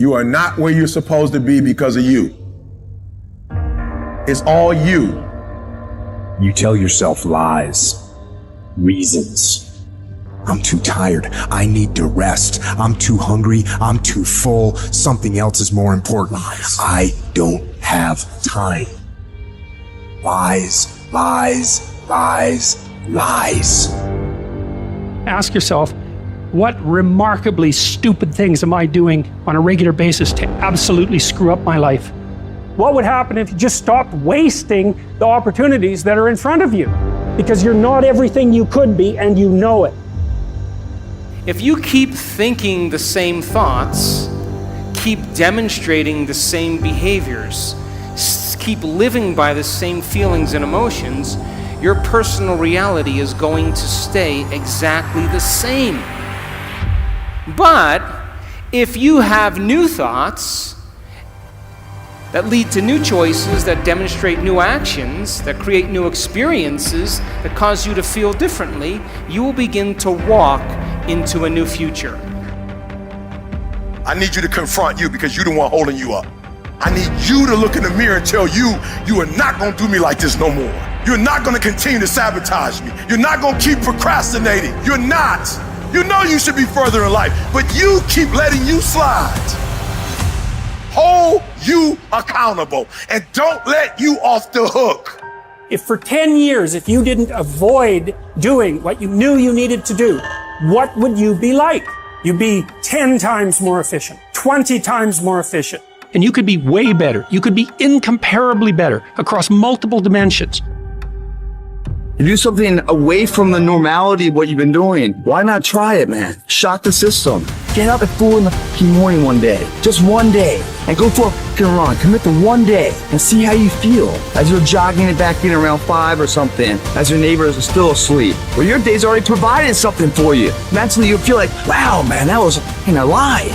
You are not where you're supposed to be because of you. It's all you. You tell yourself lies, reasons. I'm too tired. I need to rest. I'm too hungry. I'm too full. Something else is more important. Lies. I don't have time. Lies, lies, lies, lies. Ask yourself, what remarkably stupid things am I doing on a regular basis to absolutely screw up my life? What would happen if you just stopped wasting the opportunities that are in front of you? Because you're not everything you could be, and you know it. If you keep thinking the same thoughts, keep demonstrating the same behaviors, keep living by the same feelings and emotions, your personal reality is going to stay exactly the same. But if you have new thoughts that lead to new choices, that demonstrate new actions, that create new experiences, that cause you to feel differently, you will begin to walk into a new future. I need you to confront you because you're the one holding you up. I need you to look in the mirror and tell you, you are not gonna do me like this no more. You're not gonna continue to sabotage me. You're not gonna keep procrastinating. You're not. You know you should be further in life, but you keep letting you slide. Hold you accountable and don't let you off the hook. If for 10 years, if you didn't avoid doing what you knew you needed to do, what would you be like? You'd be 10 times more efficient, 20 times more efficient. And you could be way better. You could be incomparably better across multiple dimensions. You do something away from the normality of what you've been doing. Why not try it, man? Shock the system. Get up at 4 in the morning one day, just one day, and go for a fucking run. Commit to one day and see how you feel as you're jogging it back in around 5 or something, as your neighbors are still asleep. Well, your day's already provided something for you. Mentally, you'll feel like, wow, man, that was a lie.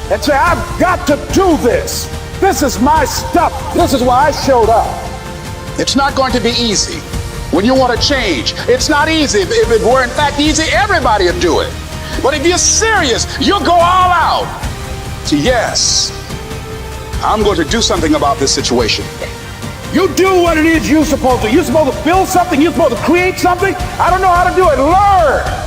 And say, I've got to do this. This is my stuff. This is why I showed up. It's not going to be easy. When you want to change, it's not easy. If it were in fact easy, everybody would do it. But if you're serious, you'll go all out. So yes, I'm going to do something about this situation. You do what it is you're supposed to. You're supposed to build something. You're supposed to create something. I don't know how to do it. Learn.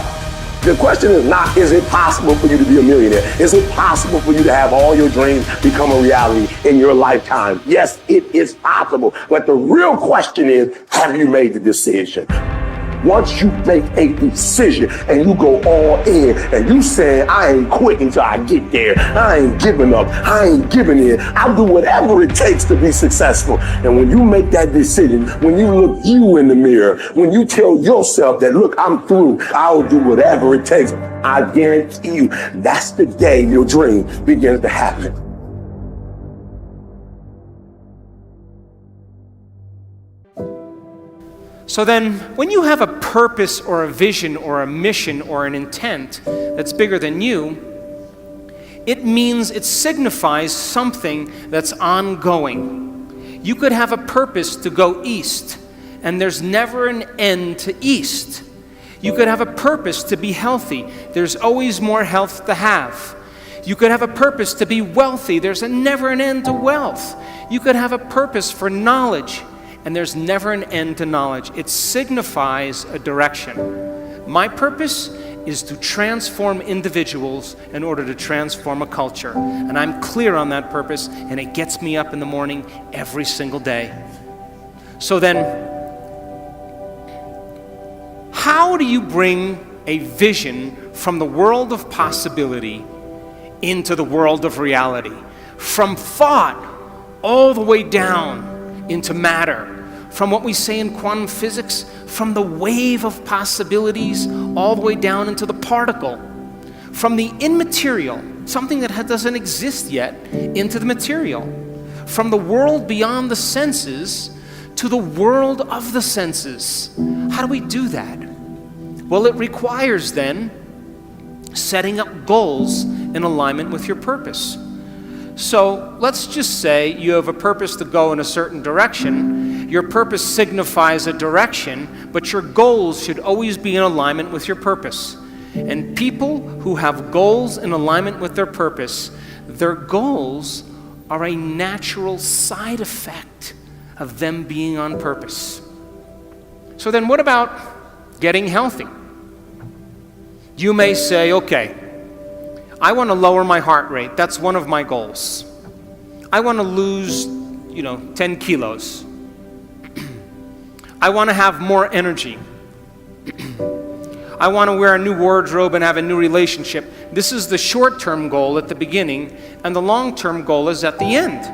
The question is not, is it possible for you to be a millionaire? Is it possible for you to have all your dreams become a reality in your lifetime? Yes, it is possible. But the real question is, have you made the decision? Once you make a decision and you go all in and you say, I ain't quitting till I get there. I ain't giving up. I ain't giving in. I'll do whatever it takes to be successful. And when you make that decision, when you look you in the mirror, when you tell yourself that, look, I'm through, I'll do whatever it takes, I guarantee you that's the day your dream begins to happen. So then, when you have a purpose or a vision or a mission or an intent that's bigger than you, it means it signifies something that's ongoing. You could have a purpose to go east, and there's never an end to east. You could have a purpose to be healthy. There's always more health to have. You could have a purpose to be wealthy. There's never an end to wealth. You could have a purpose for knowledge, and there's never an end to knowledge. It signifies a direction. My purpose is to transform individuals in order to transform a culture. And I'm clear on that purpose, and it gets me up in the morning every single day. So then, how do you bring a vision from the world of possibility into the world of reality? From thought all the way down into matter. From what we say in quantum physics, from the wave of possibilities all the way down into the particle. From the immaterial, something that doesn't exist yet, into the material. From the world beyond the senses to the world of the senses. How do we do that? Well, it requires then setting up goals in alignment with your purpose. So let's just say you have a purpose to go in a certain direction. Your purpose signifies a direction, but your goals should always be in alignment with your purpose. And people who have goals in alignment with their purpose, their goals are a natural side effect of them being on purpose. So then what about getting healthy? You may say, okay, I want to lower my heart rate. That's one of my goals. I want to lose, 10 kilos. I want to have more energy. I want to wear a new wardrobe and have a new relationship. This is the short-term goal at the beginning, and the long-term goal is at the end.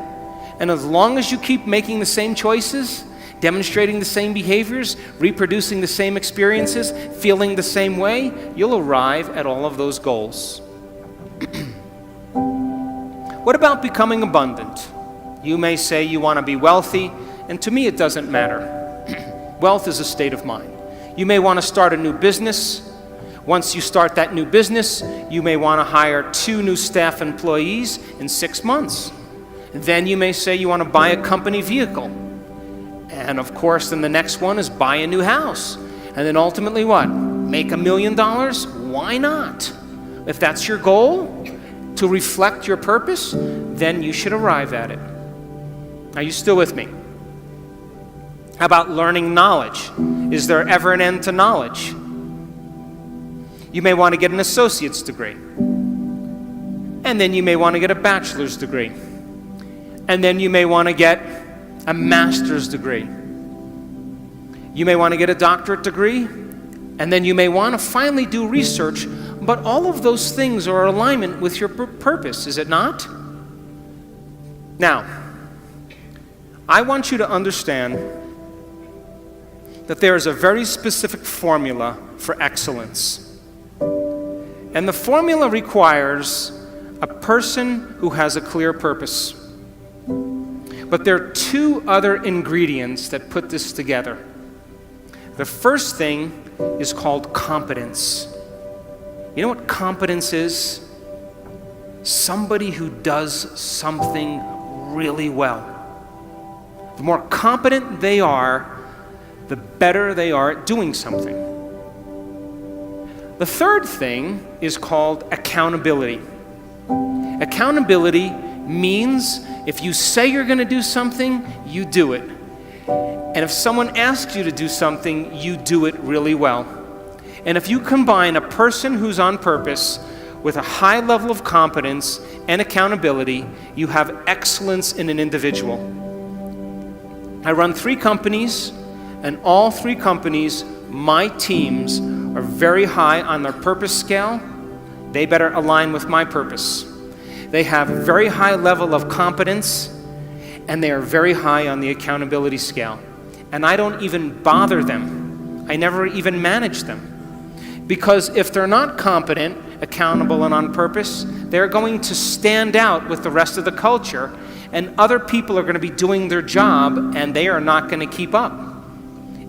And as long as you keep making the same choices, demonstrating the same behaviors, reproducing the same experiences, feeling the same way, you'll arrive at all of those goals. What about becoming abundant? You may say you want to be wealthy, and to me it doesn't matter. Wealth is a state of mind. You may want to start a new business. Once you start that new business, you may want to hire 2 new staff employees in 6 months. Then you may say you want to buy a company vehicle. And of course, then the next one is buy a new house. And then ultimately what? Make $1 million? Why not? If that's your goal, to reflect your purpose, then you should arrive at it. Are you still with me? How about learning knowledge? Is there ever an end to knowledge? You may want to get an associate's degree. And then you may want to get a bachelor's degree. And then you may want to get a master's degree. You may want to get a doctorate degree. And then you may want to finally do research. But all of those things are in alignment with your purpose, is it not? Now, I want you to understand that there is a very specific formula for excellence. And the formula requires a person who has a clear purpose. But there are 2 other ingredients that put this together. The first thing is called competence. You know what competence is? Somebody who does something really well. The more competent they are, the better they are at doing something. The third thing is called accountability. Accountability means if you say you're going to do something, you do it. And if someone asks you to do something, you do it really well. And if you combine a person who's on purpose with a high level of competence and accountability, you have excellence in an individual. I run 3 companies, and all 3 companies, my teams are very high on their purpose scale. They better align with my purpose. They have a very high level of competence, and they are very high on the accountability scale. And I don't even bother them. I never even manage them. Because if they're not competent, accountable, and on purpose, they're going to stand out with the rest of the culture, and other people are going to be doing their job, and they are not going to keep up.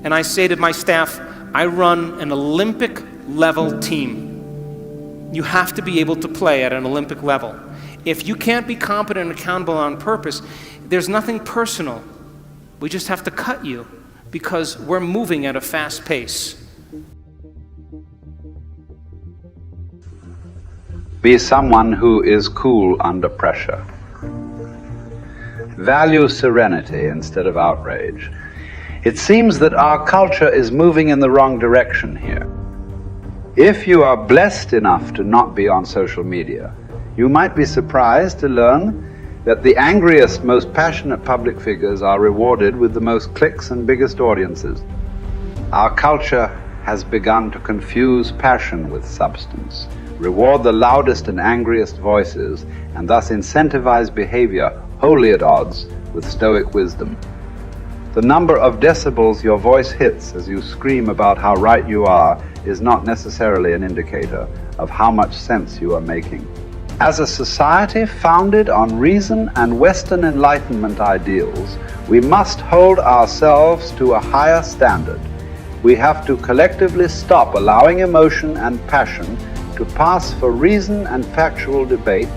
And I say to my staff, I run an Olympic level team. You have to be able to play at an Olympic level. If you can't be competent and accountable on purpose, there's nothing personal. We just have to cut you because we're moving at a fast pace. Be someone who is cool under pressure. Value serenity instead of outrage. It seems that our culture is moving in the wrong direction here. If you are blessed enough to not be on social media, you might be surprised to learn that the angriest, most passionate public figures are rewarded with the most clicks and biggest audiences. Our culture has begun to confuse passion with substance, reward the loudest and angriest voices, and thus incentivize behavior wholly at odds with Stoic wisdom. The number of decibels your voice hits as you scream about how right you are is not necessarily an indicator of how much sense you are making. As a society founded on reason and Western Enlightenment ideals, we must hold ourselves to a higher standard. We have to collectively stop allowing emotion and passion to pass for reason and factual debate.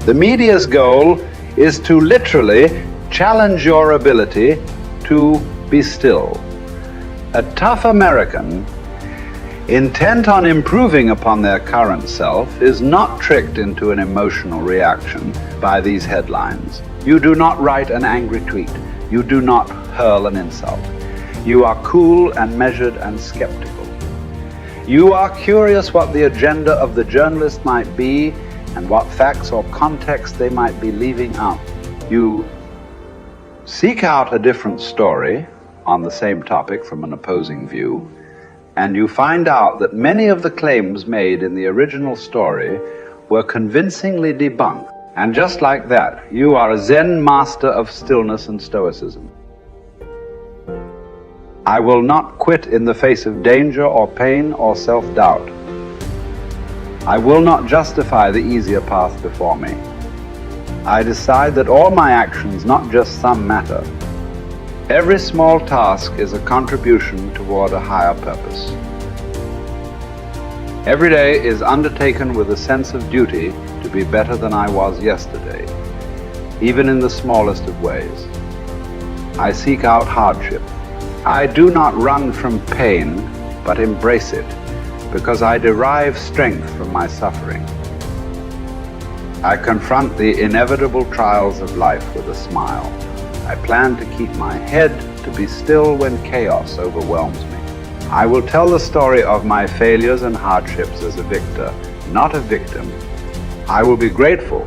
The media's goal is to literally challenge your ability to be still. A tough American intent on improving upon their current self, is not tricked into an emotional reaction by these headlines. You do not write an angry tweet. You do not hurl an insult. You are cool and measured and skeptical. You are curious what the agenda of the journalist might be and what facts or context they might be leaving out. You seek out a different story on the same topic from an opposing view, and you find out that many of the claims made in the original story were convincingly debunked. And just like that, you are a Zen master of stillness and stoicism. I will not quit in the face of danger or pain or self-doubt. I will not justify the easier path before me. I decide that all my actions, not just some, matter. Every small task is a contribution toward a higher purpose. Every day is undertaken with a sense of duty to be better than I was yesterday, even in the smallest of ways. I seek out hardship. I do not run from pain, but embrace it, because I derive strength from my suffering. I confront the inevitable trials of life with a smile. I plan to keep my head to be still when chaos overwhelms me. I will tell the story of my failures and hardships as a victor, not a victim. I will be grateful.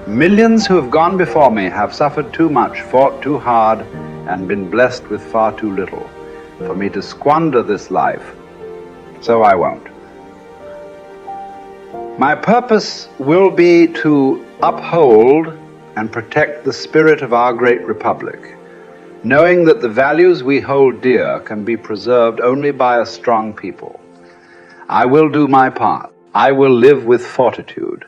Millions who have gone before me have suffered too much, fought too hard, and been blessed with far too little for me to squander this life, so I won't. My purpose will be to uphold and protect the spirit of our great republic, knowing that the values we hold dear can be preserved only by a strong people. I will do my part. I will live with fortitude.